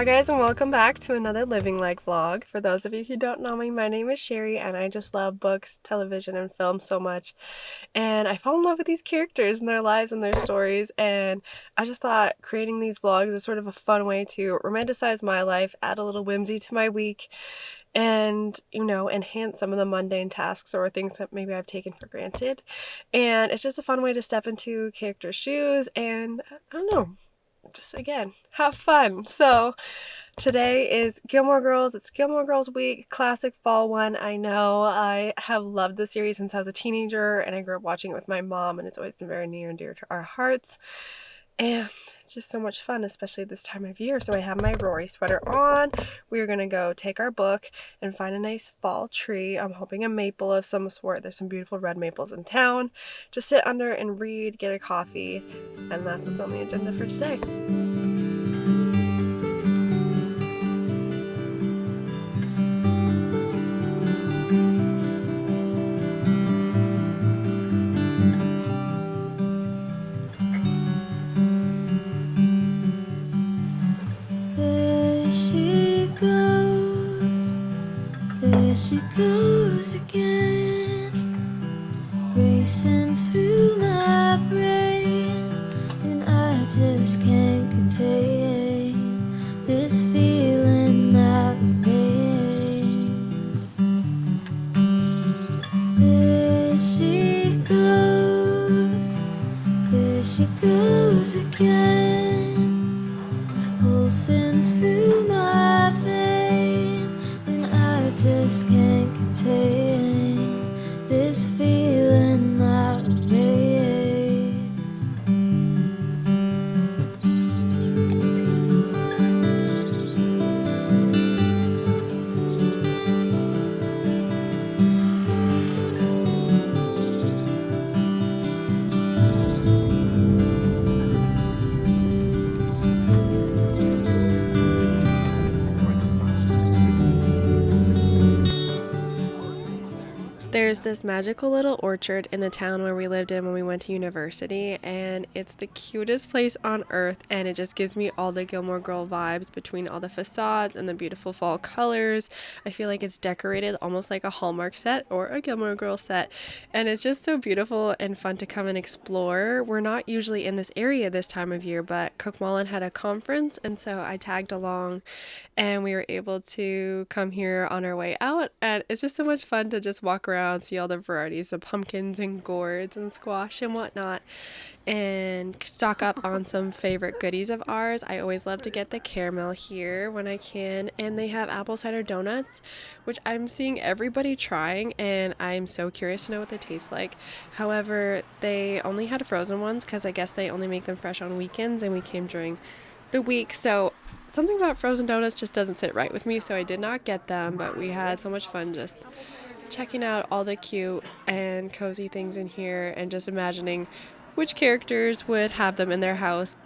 Hi guys, and welcome back to another Living Like vlog. For those of you who don't know me, my name is Sheri and I just love books, television, and film so much. And I fall in love with these characters and their lives and their stories, and I just thought creating these vlogs is sort of a fun way to romanticize my life, add a little whimsy to my week, and enhance some of the mundane tasks or things that maybe I've taken for granted. And it's just a fun way to step into characters' shoes and I don't know, just again have fun. So today is Gilmore Girls. It's Gilmore Girls week, classic fall one. I know I have loved the series since I was a teenager and I grew up watching it with my mom, and it's always been very near and dear to our hearts. And it's just so much fun, especially this time of year. So I have my Rory sweater on. We're gonna go take our book and find a nice fall tree. I'm hoping a maple of some sort. There's some beautiful red maples in town. Just sit under and read, get a coffee, and that's what's on the agenda for today. There she goes again, racing through my brain, and I just can't contain this feeling that remains. There she goes again, pulsing through my veins, and I just can't contain this feeling that remains. There's this magical little orchard in the town where we lived in when we went to university, and it's the cutest place on earth, and it just gives me all the Gilmore Girl vibes between all the facades and the beautiful fall colors. I feel like it's decorated almost like a Hallmark set or a Gilmore Girl set, and it's just so beautiful and fun to come and explore. We're not usually in this area this time of year, but Cook Mullen had a conference, and so I tagged along and we were able to come here on our way out, and it's just so much fun to just walk around, see all the varieties of pumpkins and gourds and squash and whatnot, and stock up on some favorite goodies of ours. I always love to get the caramel here when I can, and they have apple cider donuts, which I'm seeing everybody trying, and I'm so curious to know what they taste like. However, they only had frozen ones because I guess they only make them fresh on weekends, and we came during the week, so something about frozen donuts just doesn't sit right with me, so I did not get them. But we had so much fun just checking out all the cute and cozy things in here and just imagining which characters would have them in their house.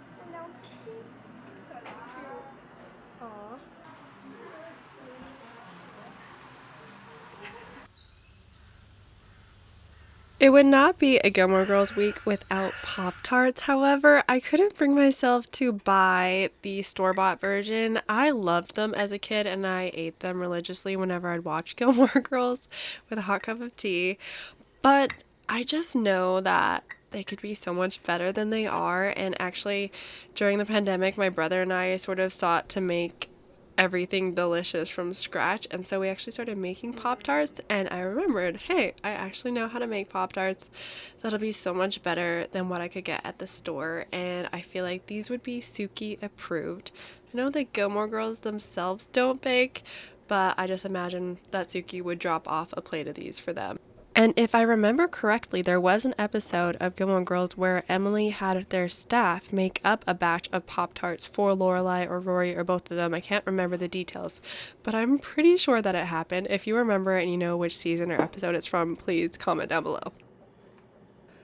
It would not be a Gilmore Girls week without Pop-Tarts. However, I couldn't bring myself to buy the store-bought version. I loved them as a kid and I ate them religiously whenever I'd watch Gilmore Girls with a hot cup of tea. But I just know that they could be so much better than they are. And actually, during the pandemic, my brother and I sort of sought to make everything delicious from scratch, and so we actually started making Pop-Tarts, and I remembered, hey, I actually know how to make Pop-Tarts that'll be so much better than what I could get at the store, and I feel like these would be Suki approved. I know the Gilmore Girls themselves don't bake, but I just imagine that Suki would drop off a plate of these for them. And if I remember correctly, there was an episode of Gilmore Girls where Emily had their staff make up a batch of Pop-Tarts for Lorelai or Rory or both of them. I can't remember the details, but I'm pretty sure that it happened. If you remember and you know which season or episode it's from, please comment down below.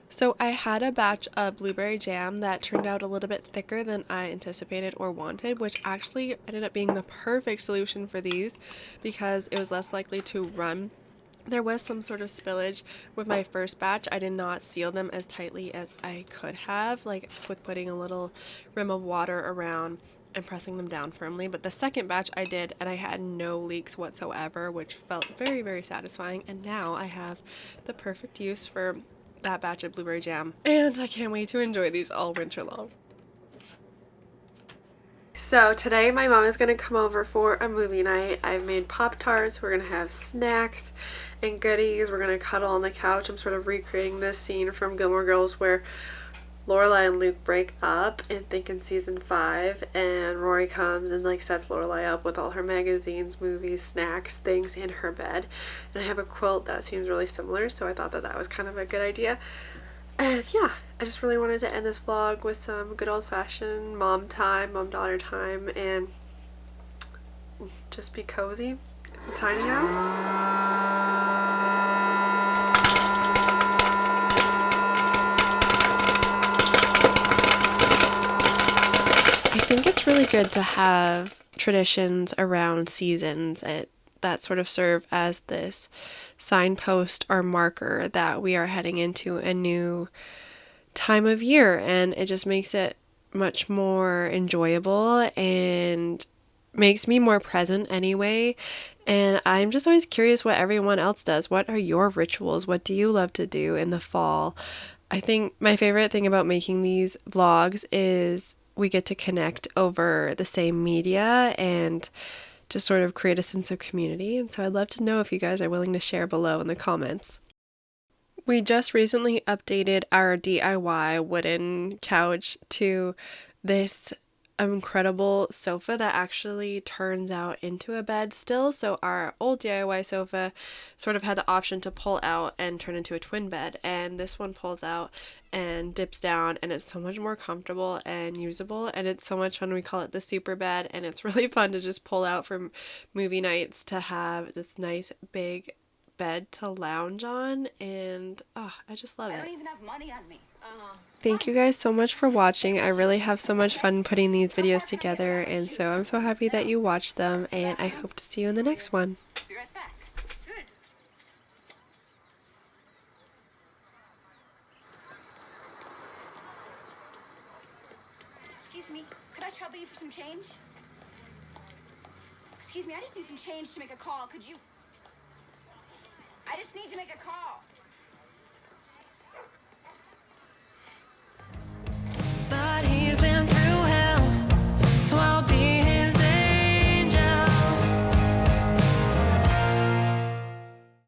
So I had a batch of blueberry jam that turned out a little bit thicker than I anticipated or wanted, which actually ended up being the perfect solution for these because it was less likely to run. There was some sort of spillage with my first batch. I did not seal them as tightly as I could have, like with putting a little rim of water around and pressing them down firmly. But the second batch I did, and I had no leaks whatsoever, which felt very, very satisfying. And now I have the perfect use for that batch of blueberry jam. And I can't wait to enjoy these all winter long. So today my mom is going to come over for a movie night. I've made Pop-Tarts. We're going to have snacks and goodies. We're going to cuddle on the couch. I'm sort of recreating this scene from Gilmore Girls where Lorelai and Luke break up in season 5, and Rory comes and like sets Lorelai up with all her magazines, movies, snacks, things in her bed. And I have a quilt that seems really similar, so I thought that that was kind of a good idea. And yeah, I just really wanted to end this vlog with some good old-fashioned mom time, mom-daughter time, and just be cozy in a tiny house. I think it's really good to have traditions around seasons that sort of serve as this signpost or marker that we are heading into a new time of year, and it just makes it much more enjoyable and makes me more present anyway. And I'm just always curious what everyone else does. What are your rituals? What do you love to do in the fall? I think my favorite thing about making these vlogs is we get to connect over the same media and just sort of create a sense of community. And so I'd love to know if you guys are willing to share below in the comments. We just recently updated our DIY wooden couch to this incredible sofa that actually turns out into a bed still. So our old DIY sofa sort of had the option to pull out and turn into a twin bed, and this one pulls out and dips down, and it's so much more comfortable and usable, and it's so much fun. We call it the super bed, and it's really fun to just pull out for movie nights to have this nice big bed to lounge on, and I just love it. I don't even have money on me. Thank you guys so much for watching. I really have so much fun putting these videos together, and so I'm so happy that you watched them, and I hope to see you in the next one. Be right back. Good. Excuse me, could I trouble you for some change? Excuse me, I just need some change to make a call. Could you... I just need to make a call.